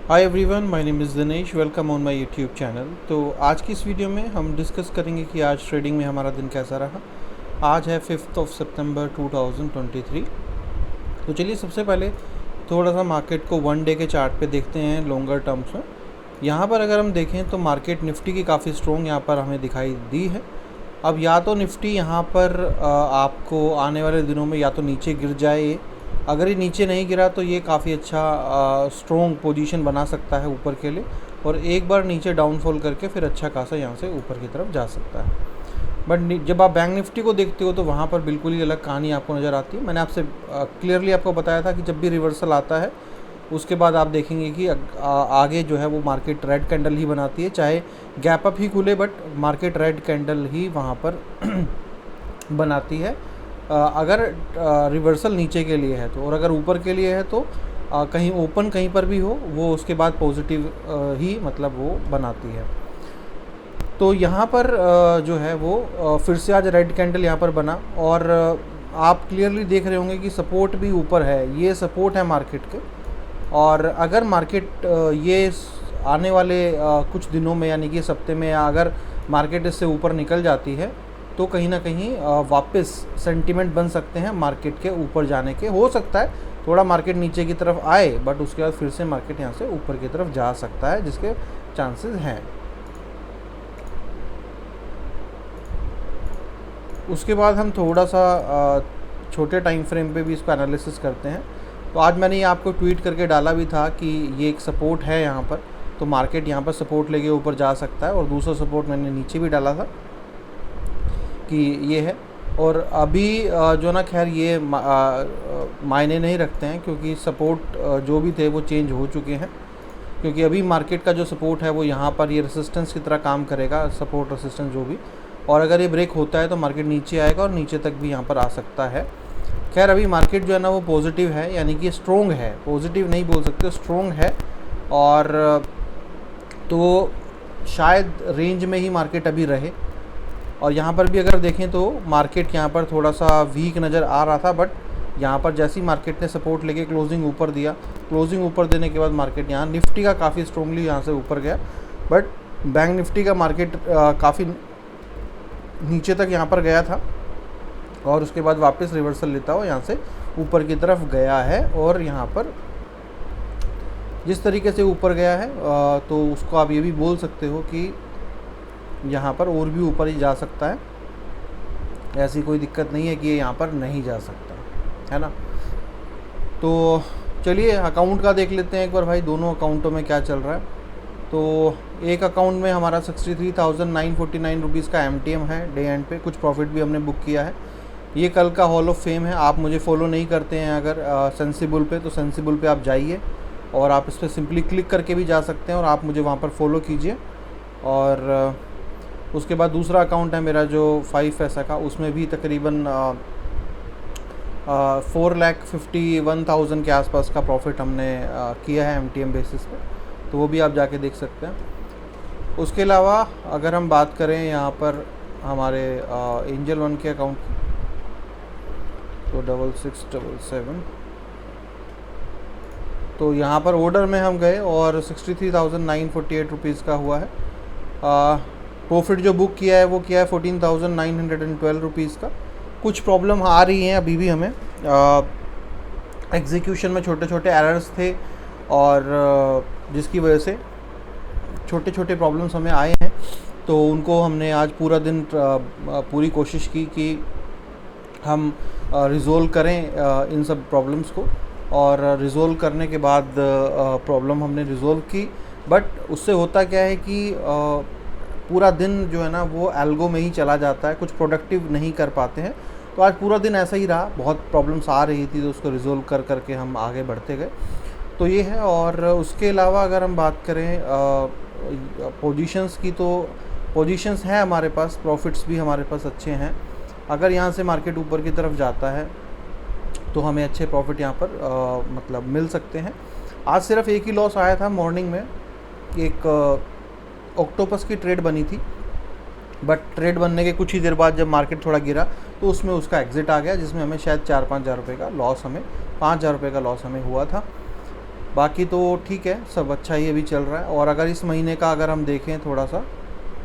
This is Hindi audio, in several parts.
Hi everyone, my name is Dinesh. Welcome on my YouTube channel. तो आज की इस वीडियो में हम डिस्कस करेंगे कि आज ट्रेडिंग में हमारा दिन कैसा रहा। आज है 5 सितंबर 2023। तो चलिए सबसे पहले थोड़ा सा मार्केट को वन डे के चार्ट पे देखते हैं लॉन्गर टर्म्स में। यहाँ पर अगर हम देखें तो मार्केट निफ्टी की काफ़ी स्ट्रॉन्ग यहाँ पर हमें दिखाई दी है। अब या तो निफ्टी यहाँ पर आपको आने वाले दिनों में या तो नीचे गिर जाए। अगर ये नीचे नहीं गिरा तो ये काफ़ी अच्छा स्ट्रॉन्ग पोजीशन बना सकता है ऊपर के लिए, और एक बार नीचे डाउनफॉल करके फिर अच्छा खासा यहाँ से ऊपर की तरफ जा सकता है। बट जब आप बैंक निफ्टी को देखते हो तो वहाँ पर बिल्कुल ही अलग कहानी आपको नज़र आती है। मैंने आपसे क्लियरली आपको बताया था कि जब भी रिवर्सल आता है उसके बाद आप देखेंगे कि आगे जो है वो मार्केट रेड कैंडल ही बनाती है, चाहे गैप अप ही खुले बट मार्केट रेड कैंडल ही वहाँ पर बनाती है। अगर रिवर्सल नीचे के लिए है तो, और अगर ऊपर के लिए है तो कहीं ओपन कहीं पर भी हो वो उसके बाद पॉजिटिव ही मतलब वो बनाती है। तो यहाँ पर जो है वो फिर से आज रेड कैंडल यहाँ पर बना, और आप क्लियरली देख रहे होंगे कि सपोर्ट भी ऊपर है। ये सपोर्ट है मार्केट के, और अगर मार्केट ये आने वाले कुछ दिनों में यानी कि इस हफ्ते में अगर मार्केट इससे ऊपर निकल जाती है तो कहीं ना कहीं वापस सेंटीमेंट बन सकते हैं मार्केट के ऊपर जाने के। हो सकता है थोड़ा मार्केट नीचे की तरफ आए बट उसके बाद फिर से मार्केट यहाँ से ऊपर की तरफ जा सकता है, जिसके चांसेस हैं। उसके बाद हम थोड़ा सा छोटे टाइम फ्रेम पे भी इसको एनालिसिस करते हैं। तो आज मैंने ये आपको ट्वीट करके डाला भी था कि ये एक सपोर्ट है यहाँ पर, तो मार्केट यहाँ पर सपोर्ट लेके ऊपर जा सकता है। और दूसरा सपोर्ट मैंने नीचे भी डाला था कि ये है। और अभी जो ना खैर ये मायने नहीं रखते हैं, क्योंकि सपोर्ट जो भी थे वो चेंज हो चुके हैं। क्योंकि अभी मार्केट का जो सपोर्ट है वो यहाँ पर ये रेसिस्टेंस की तरह काम करेगा, सपोर्ट रेसिस्टेंस जो भी। और अगर ये ब्रेक होता है तो मार्केट नीचे आएगा और नीचे तक भी यहाँ पर आ सकता है। खैर अभी मार्केट जो है ना वो पॉजिटिव है, यानी कि स्ट्रॉन्ग है, पॉजिटिव नहीं बोल सकते, स्ट्रॉन्ग है। और तो शायद रेंज में ही मार्केट अभी रहे। और यहाँ पर भी अगर देखें तो मार्केट यहाँ पर थोड़ा सा वीक नज़र आ रहा था, बट यहाँ पर जैसी मार्केट ने सपोर्ट लेके क्लोजिंग ऊपर दिया, क्लोजिंग ऊपर देने के बाद मार्केट यहाँ निफ्टी का काफ़ी स्ट्रांगली यहाँ से ऊपर गया। बट बैंक निफ्टी का मार्केट काफ़ी नीचे तक यहाँ पर गया था, और उसके बाद वापस रिवर्सल लेता हुआ यहाँ से ऊपर की तरफ गया है। और यहाँ पर जिस तरीके से ऊपर गया है तो उसको आप ये भी बोल सकते हो कि यहाँ पर और भी ऊपर ही जा सकता है। ऐसी कोई दिक्कत नहीं है कि ये यहाँ पर नहीं जा सकता है ना। तो चलिए अकाउंट का देख लेते हैं एक बार भाई, दोनों अकाउंटों में क्या चल रहा है। तो एक अकाउंट में हमारा 63,949 रुपीज़ का MTM है डे एंड पे, कुछ प्रॉफिट भी हमने बुक किया है। ये कल का हॉल ऑफ फेम है। आप मुझे फॉलो नहीं करते हैं अगर सेंसिबल पे, तो सेंसिबल पे आप जाइए और आप इस पर सिंपली क्लिक करके भी जा सकते हैं और आप मुझे वहाँ पर फॉलो कीजिए। और उसके बाद दूसरा अकाउंट है मेरा जो 5 पैसा का, उसमें भी तकरीबन 4,51,000 के आसपास का प्रॉफिट हमने किया है MTM बेसिस पे, तो वो भी आप जाके देख सकते हैं। उसके अलावा अगर हम बात करें यहाँ पर हमारे एंजल वन के अकाउंट की, तो 6677, तो यहाँ पर ऑर्डर में हम गए और 63,948 रुपीज़ का हुआ है। प्रॉफिट जो बुक किया है वो किया है 14,912 रुपीज़ का। कुछ प्रॉब्लम आ रही हैं अभी भी हमें, एग्जीक्यूशन में छोटे छोटे एरर्स थे, और जिसकी वजह से छोटे छोटे प्रॉब्लम्स हमें आए हैं। तो उनको हमने आज पूरा दिन पूरी कोशिश की कि हम रिज़ोल्व करें इन सब प्रॉब्लम्स को, और रिज़ोल्व करने के बाद प्रॉब्लम हमने रिज़ोल्व की। बट उससे होता क्या है कि पूरा दिन जो है ना वो एल्गो में ही चला जाता है, कुछ प्रोडक्टिव नहीं कर पाते हैं। तो आज पूरा दिन ऐसा ही रहा, बहुत प्रॉब्लम्स आ रही थी तो उसको रिज़ोल्व कर करके हम आगे बढ़ते गए। तो ये है। और उसके अलावा अगर हम बात करें पोजीशंस की, तो पोजीशंस हैं हमारे पास, प्रॉफिट्स भी हमारे पास अच्छे हैं। अगर यहाँ से मार्केट ऊपर की तरफ जाता है तो हमें अच्छे प्रॉफिट यहाँ पर मतलब मिल सकते हैं। आज सिर्फ एक ही लॉस आया था मॉर्निंग में, एक ऑक्टोपस की ट्रेड बनी थी, बट ट्रेड बनने के कुछ ही देर बाद जब मार्केट थोड़ा गिरा तो उसमें उसका एग्ज़िट आ गया, जिसमें हमें शायद 4-5 हज़ार रुपये का लॉस, हमें 5 हज़ार रुपये का लॉस हमें हुआ था। बाकी तो ठीक है, सब अच्छा ही अभी चल रहा है। और अगर इस महीने का अगर हम देखें थोड़ा सा,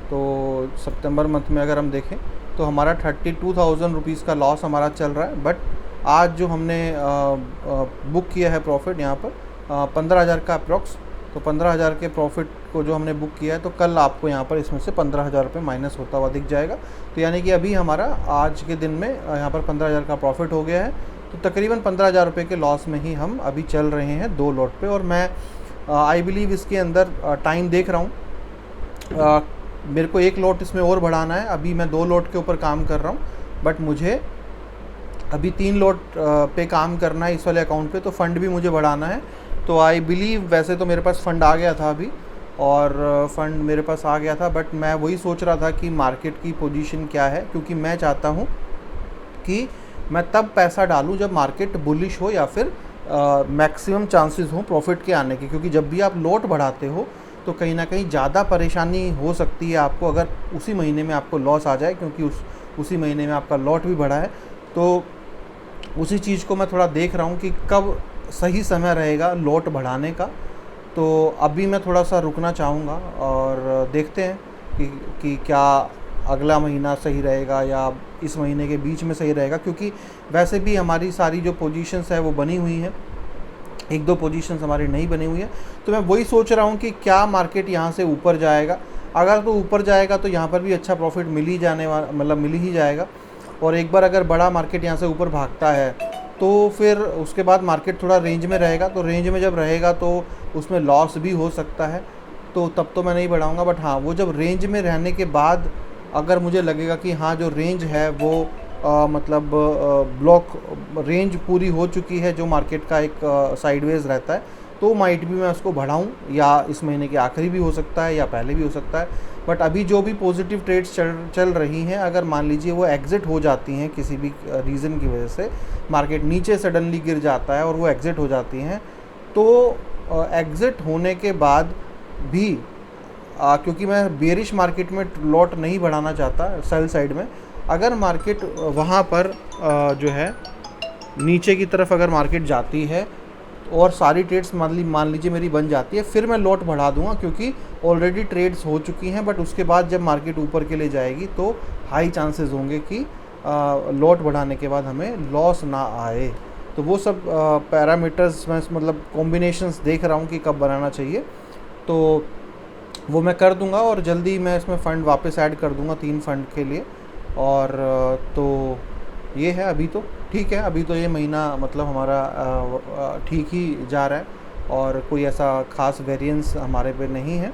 तो सितंबर मंथ में अगर हम देखें तो हमारा 32,000 रुपीज़ का लॉस हमारा चल रहा है। बट आज जो हमने बुक किया है प्रॉफिट यहाँ पर 15,000 का अप्रॉक्स, तो 15,000 के प्रॉफिट को जो हमने बुक किया है, तो कल आपको यहाँ पर इसमें से 15,000 रुपये माइनस होता हुआ दिख जाएगा। तो यानी कि अभी हमारा आज के दिन में यहाँ पर 15,000 का प्रॉफिट हो गया है। तो तकरीबन 15,000 रुपये के लॉस में ही हम अभी चल रहे हैं 2 लॉट पे। और मैं आई बिलीव इसके अंदर टाइम देख रहा हूँ, मेरे को 1 लॉट इसमें और बढ़ाना है। अभी मैं 2 लॉट के ऊपर काम कर रहा हूँ, बट मुझे अभी 3 लॉट पे काम करना है इस वाले अकाउंट पे, तो फ़ंड भी मुझे बढ़ाना है। तो आई बिलीव वैसे तो मेरे पास फ़ंड आ गया था अभी, और फ़ंड मेरे पास आ गया था, बट मैं वही सोच रहा था कि मार्केट की पोजीशन क्या है, क्योंकि मैं चाहता हूँ कि मैं तब पैसा डालूँ जब मार्केट बुलिश हो या फिर मैक्सिमम चांसेस हों प्रॉफिट के आने के। क्योंकि जब भी आप लॉट बढ़ाते हो तो कहीं ना कहीं ज़्यादा परेशानी हो सकती है आपको अगर उसी महीने में आपको लॉस आ जाए, क्योंकि उसी महीने में आपका लॉट भी बढ़ा है। तो उसी चीज़ को मैं थोड़ा देख रहा हूँ कि कब सही समय रहेगा लॉट बढ़ाने का। तो अभी मैं थोड़ा सा रुकना चाहूँगा और देखते हैं कि क्या अगला महीना सही रहेगा या इस महीने के बीच में सही रहेगा। क्योंकि वैसे भी हमारी सारी जो पोजीशंस है वो बनी हुई हैं, 1-2 पोजीशंस हमारी नहीं बनी हुई है। तो मैं वही सोच रहा हूँ कि क्या मार्केट यहाँ से ऊपर जाएगा। अगर तो ऊपर जाएगा तो यहाँ पर भी अच्छा प्रॉफिट मिल ही जाएगा। और एक बार अगर बड़ा मार्केट यहाँ से ऊपर भागता है तो फिर उसके बाद मार्केट थोड़ा रेंज में रहेगा। तो रेंज में जब रहेगा तो उसमें लॉस भी हो सकता है, तो तब तो मैं नहीं बढ़ाऊँगा। बट हाँ, वो जब रेंज में रहने के बाद अगर मुझे लगेगा कि हाँ जो रेंज है वो ब्लॉक रेंज पूरी हो चुकी है, जो मार्केट का एक साइडवेज रहता है, तो माइट भी मैं उसको बढ़ाऊँ, या इस महीने के आखिरी भी हो सकता है या पहले भी हो सकता है। बट अभी जो भी पॉजिटिव ट्रेड्स चल रही हैं, अगर मान लीजिए वो एग्ज़िट हो जाती हैं किसी भी रीज़न की वजह से, मार्केट नीचे सडनली गिर जाता है और वो एग्ज़िट हो जाती हैं, तो एग्ज़िट होने के बाद भी क्योंकि मैं बेरिश मार्केट में लॉट नहीं बढ़ाना चाहता सेल साइड में, अगर मार्केट वहाँ पर जो है नीचे की तरफ अगर मार्केट जाती है और सारी ट्रेड्स मान लीजिए मेरी बन जाती है, फिर मैं लॉट बढ़ा दूंगा, क्योंकि ऑलरेडी ट्रेड्स हो चुकी हैं। बट उसके बाद जब मार्केट ऊपर के लिए जाएगी तो हाई चांसेस होंगे कि लॉट बढ़ाने के बाद हमें लॉस ना आए। तो वो सब पैरामीटर्स मैं कॉम्बिनेशंस देख रहा हूँ कि कब बनाना चाहिए, तो वो मैं कर दूंगा। और जल्दी मैं इसमें फ़ंड वापस ऐड कर दूंगा 3 फ़ंड के लिए। और तो ये है, अभी तो ठीक है, अभी तो ये महीना हमारा ठीक ही जा रहा है और कोई ऐसा ख़ास वेरिएंस हमारे पे नहीं है।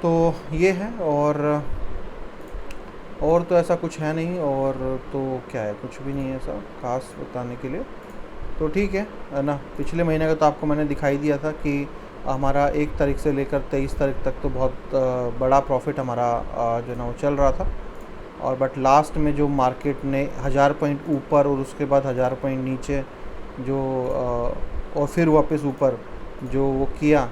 तो ये है, और तो ऐसा कुछ है नहीं, और तो क्या है, कुछ भी नहीं है ऐसा ख़ास बताने के लिए। तो ठीक है ना। पिछले महीने का तो आपको मैंने दिखाई दिया था कि हमारा 1 तारीख से लेकर 23 तारीख तक तो बहुत बड़ा प्रॉफिट हमारा जो ना वो चल रहा था। और बट लास्ट में जो मार्केट ने 1000 पॉइंट ऊपर और उसके बाद 1000 पॉइंट नीचे जो और फिर वापस ऊपर जो वो किया,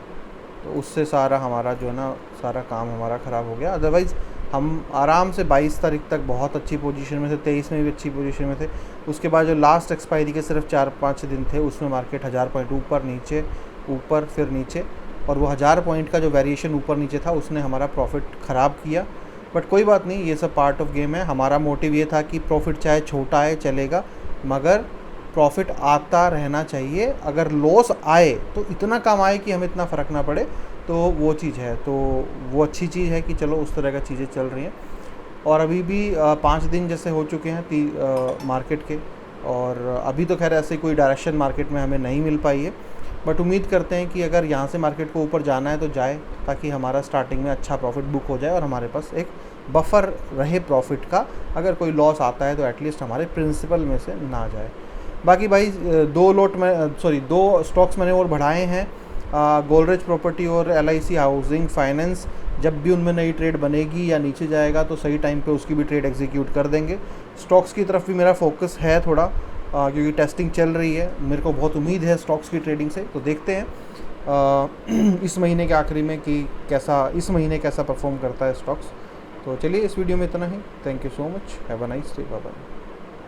तो उससे सारा हमारा जो है ना सारा काम हमारा ख़राब हो गया। अदरवाइज़ हम आराम से 22 तारीख तक बहुत अच्छी पोजीशन में थे, 23 में भी अच्छी पोजीशन में थे। उसके बाद जो लास्ट एक्सपायरी के सिर्फ 4-5 दिन थे, उसमें मार्केट 1000 पॉइंट ऊपर नीचे ऊपर फिर नीचे, और वो 1000 पॉइंट का जो वेरिएशन ऊपर नीचे था उसने हमारा प्रॉफिट ख़राब किया। बट कोई बात नहीं, ये सब पार्ट ऑफ गेम है। हमारा मोटिव ये था कि प्रॉफिट चाहे छोटा आए चलेगा, मगर प्रॉफिट आता रहना चाहिए। अगर लॉस आए तो इतना कम आए कि हमें इतना फ़र्क ना पड़े, तो वो चीज़ है। तो वो अच्छी चीज़ है कि चलो उस तरह का चीज़ें चल रही हैं। और अभी भी 5 दिन जैसे हो चुके हैं मार्केट के, और अभी तो खैर ऐसे कोई डायरेक्शन मार्केट में हमें नहीं मिल पाई है। बट उम्मीद करते हैं कि अगर यहाँ से मार्केट को ऊपर जाना है तो जाए, ताकि हमारा स्टार्टिंग में अच्छा प्रॉफिट बुक हो जाए और हमारे पास एक बफर रहे प्रॉफिट का। अगर कोई लॉस आता है तो एटलीस्ट हमारे प्रिंसिपल में से ना जाए। बाकी भाई 2 स्टॉक्स मैंने और बढ़ाए हैं, गोदरेज प्रॉपर्टी और LIC हाउसिंग फाइनेंस। जब भी उनमें नई ट्रेड बनेगी या नीचे जाएगा तो सही टाइम पे उसकी भी ट्रेड एग्जीक्यूट कर देंगे। स्टॉक्स की तरफ भी मेरा फोकस है थोड़ा, क्योंकि टेस्टिंग चल रही है। मेरे को बहुत उम्मीद है स्टॉक्स की ट्रेडिंग से। तो देखते हैं इस महीने के आखिरी में कि इस महीने कैसा परफॉर्म करता है स्टॉक्स। तो चलिए इस वीडियो में इतना ही। Thank you so much, have a nice day, bye bye.